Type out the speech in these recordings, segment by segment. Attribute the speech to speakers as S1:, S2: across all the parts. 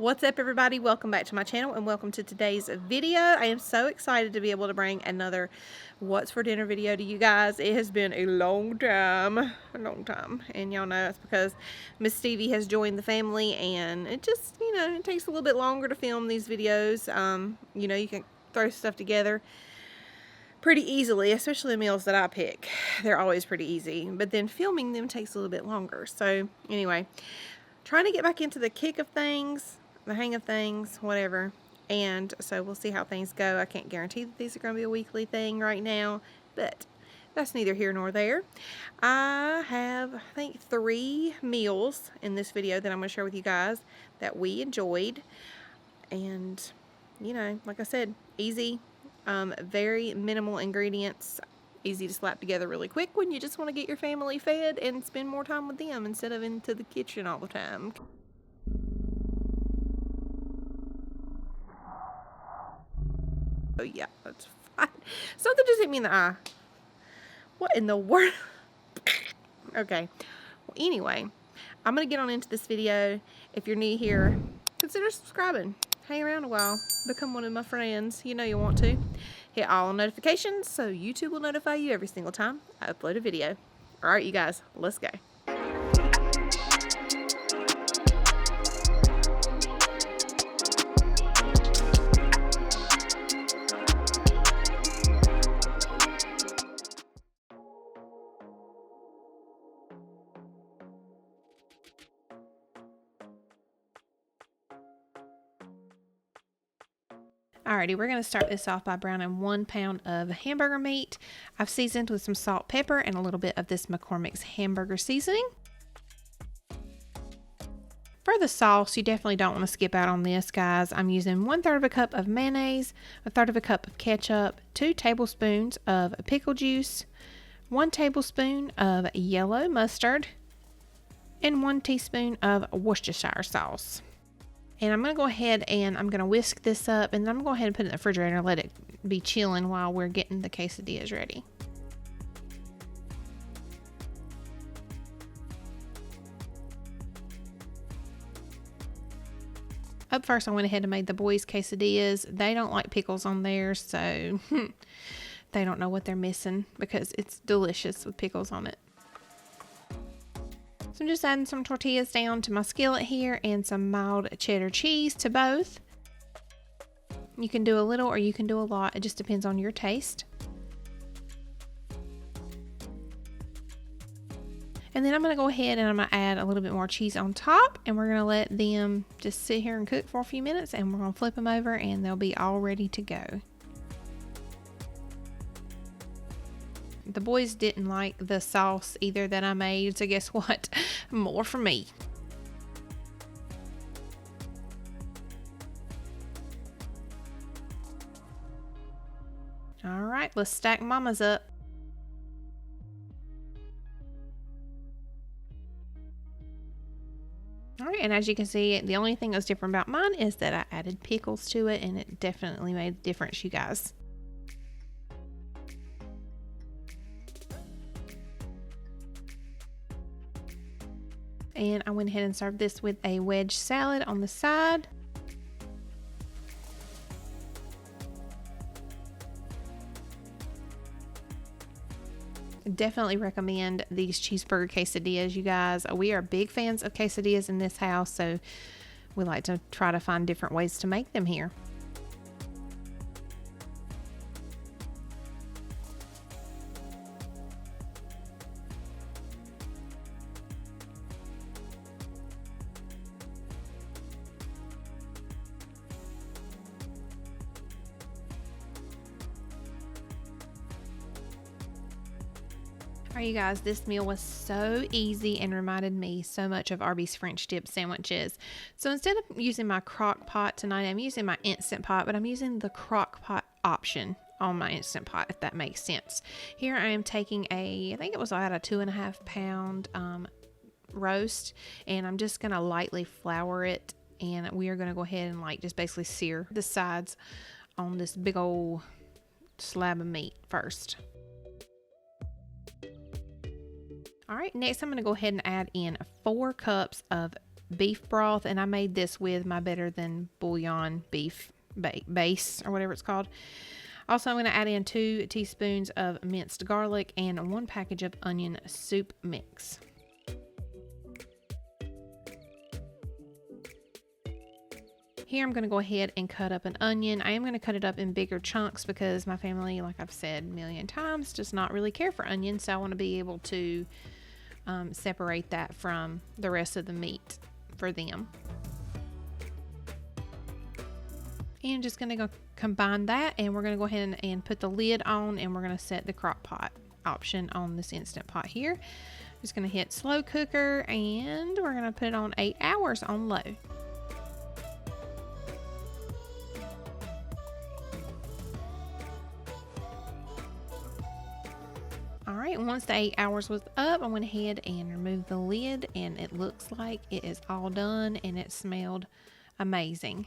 S1: What's up, everybody? Welcome back to my channel and welcome to today's video. I am so excited to be able to bring another what's for dinner video to you guys. It has been a long time, and y'all know it's because Miss Stevie has joined the family, and it just, it takes a little bit longer to film these videos. You can throw stuff together pretty easily, especially the meals that I pick. They're always pretty easy, but then filming them takes a little bit longer. So anyway, trying to get back into the kick of things, the hang of things, whatever. And so we'll see how things go. I can't guarantee that these are going to be a weekly thing right now, but that's neither here nor there. I have, I think, 3 meals in this video that I'm going to share with you guys that we enjoyed. And, like I said, easy, very minimal ingredients, easy to slap together really quick when you just want to get your family fed and spend more time with them instead of into the kitchen all the time. Oh yeah, that's fine. Something just hit me in the eye. What in the world? Okay. Well, anyway, I'm going to get on into this video. If you're new here, consider subscribing. Hang around a while. Become one of my friends. You know you want to. Hit all notifications so YouTube will notify you every single time I upload a video. Alright, you guys, let's go. Alrighty, we're going to start this off by browning 1 pound of hamburger meat. I've seasoned with some salt, pepper, and a little bit of this McCormick's hamburger seasoning. For the sauce, you definitely don't want to skip out on this, guys. I'm using 1/3 of a cup of mayonnaise, 1/3 of a cup of ketchup, 2 tablespoons of pickle juice, 1 tablespoon of yellow mustard, and 1 teaspoon of Worcestershire sauce. And I'm going to go ahead and I'm going to whisk this up, and then I'm going to go ahead and put it in the refrigerator and let it be chilling while we're getting the quesadillas ready. Up first, I went ahead and made the boys quesadillas. They don't like pickles on theirs, so they don't know what they're missing because it's delicious with pickles on it. So I'm just adding some tortillas down to my skillet here and some mild cheddar cheese to both. You can do a little or you can do a lot. It just depends on your taste. And then I'm going to go ahead and I'm going to add a little bit more cheese on top, and we're going to let them just sit here and cook for a few minutes, and we're going to flip them over and they'll be all ready to go. The boys didn't like the sauce either that I made, so guess what? More for me. All right, let's stack mama's up. All right, and as you can see, the only thing that's different about mine is that I added pickles to it, and it definitely made a difference, you guys. And I went ahead and served this with a wedge salad on the side. Definitely recommend these cheeseburger quesadillas, you guys. We are big fans of quesadillas in this house, so we like to try to find different ways to make them here. Alright, you guys, this meal was so easy and reminded me so much of Arby's French dip sandwiches. So instead of using my crock pot tonight, I'm using my Instant Pot, but I'm using the crock pot option on my Instant Pot, if that makes sense. Here I am taking I think it was about a 2.5 pound roast, and I'm just going to lightly flour it, and we are going to go ahead and just basically sear the sides on this big old slab of meat first. All right, next I'm going to go ahead and add in 4 cups of beef broth, and I made this with my Better Than Bouillon beef base, or whatever it's called. Also, I'm going to add in 2 teaspoons of minced garlic and 1 package of onion soup mix. Here I'm going to go ahead and cut up an onion. I am going to cut it up in bigger chunks because my family, like I've said a million times, does not really care for onions. So I want to be able to separate that from the rest of the meat for them. And just going to go combine that, and we're going to go ahead and put the lid on, and we're going to set the crock pot option on this Instant Pot here. Just going to hit slow cooker, and we're going to put it on 8 hours on low. Alright, once the 8 hours was up, I went ahead and removed the lid, and it looks like it is all done, and it smelled amazing.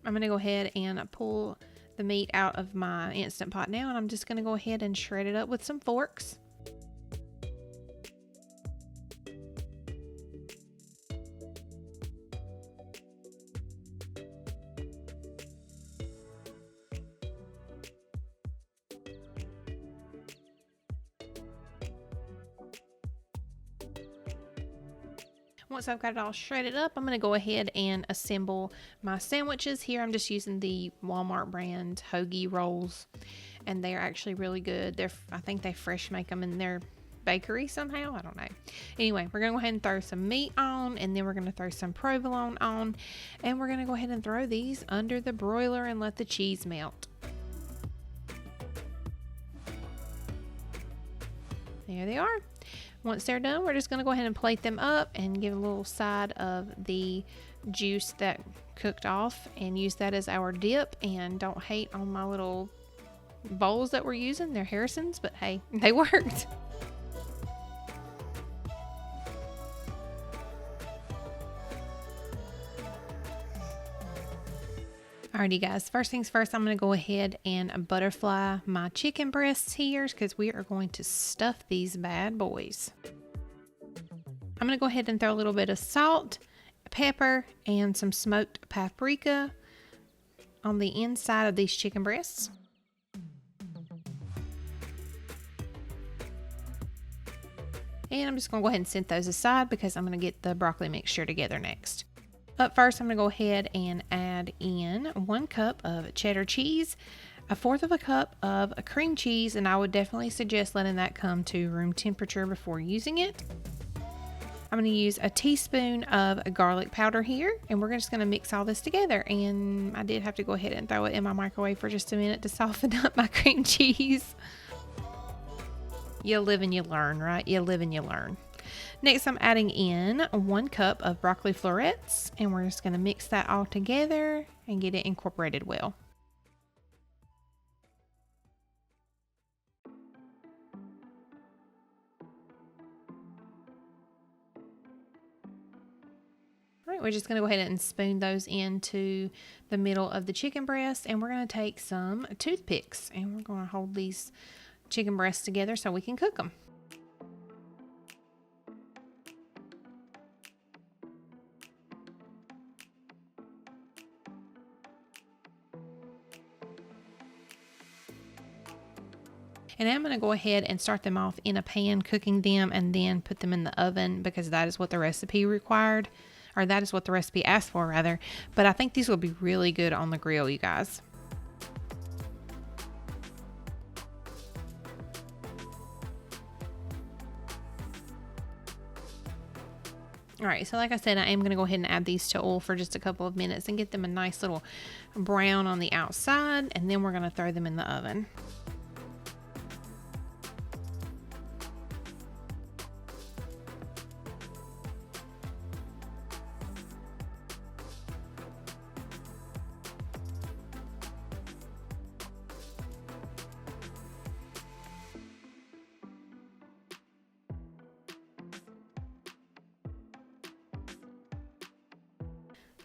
S1: I'm going to go ahead and pull the meat out of my Instant Pot now, and I'm just going to go ahead and shred it up with some forks. Once I've got it all shredded up, I'm going to go ahead and assemble my sandwiches. Here I'm just using the Walmart brand hoagie rolls, and they're actually really good. I think they fresh make them in their bakery somehow. I don't know. Anyway, we're going to go ahead and throw some meat on, and then we're going to throw some provolone on, and we're going to go ahead and throw these under the broiler and let the cheese melt. There they are. Once they're done, we're just going to go ahead and plate them up and give a little side of the juice that cooked off and use that as our dip. And don't hate on my little bowls that we're using. They're Harrison's, but hey, they worked. Alrighty guys, first things first, I'm going to go ahead and butterfly my chicken breasts here because we are going to stuff these bad boys. I'm going to go ahead and throw a little bit of salt, pepper, and some smoked paprika on the inside of these chicken breasts. And I'm just going to go ahead and set those aside because I'm going to get the broccoli mixture together next. Up first, I'm going to go ahead and add in 1 cup of cheddar cheese, 1/4 cup of cream cheese, and I would definitely suggest letting that come to room temperature before using it. I'm going to use a teaspoon of garlic powder here, and we're just going to mix all this together. And I did have to go ahead and throw it in my microwave for just a minute to soften up my cream cheese. You live and you learn, right? You live and you learn. Next, I'm adding in 1 cup of broccoli florets, and we're just going to mix that all together and get it incorporated well. All right, we're just going to go ahead and spoon those into the middle of the chicken breast, and we're going to take some toothpicks, and we're going to hold these chicken breasts together so we can cook them. And I'm going to go ahead and start them off in a pan, cooking them, and then put them in the oven because that is what the recipe required, or that is what the recipe asked for rather. But I think these will be really good on the grill, you guys. All right, so like I said, I am going to go ahead and add these to oil for just a couple of minutes and get them a nice little brown on the outside, and then we're going to throw them in the oven.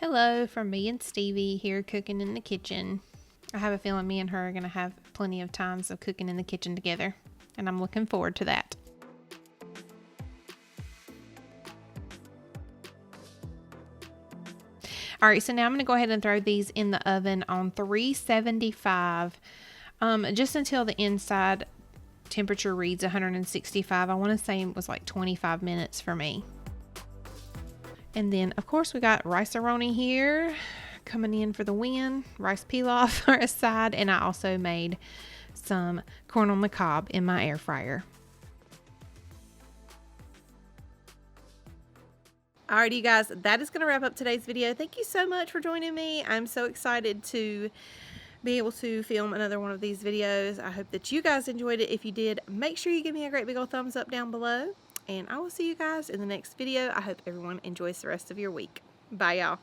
S1: Hello from me and Stevie here cooking in the kitchen. I have a feeling me and her are going to have plenty of times of cooking in the kitchen together, and I'm looking forward to that. All right, so now I'm going to go ahead and throw these in the oven on 375, just until the inside temperature reads 165. I want to say it was like 25 minutes for me. And then, of course, we got rice-a-roni here coming in for the win. Rice pilaf for a side, and I also made some corn on the cob in my air fryer. Alrighty, you guys, that is going to wrap up today's video. Thank you so much for joining me. I'm so excited to be able to film another one of these videos. I hope that you guys enjoyed it. If you did, make sure you give me a great big old thumbs up down below. And I will see you guys in the next video. I hope everyone enjoys the rest of your week. Bye, y'all.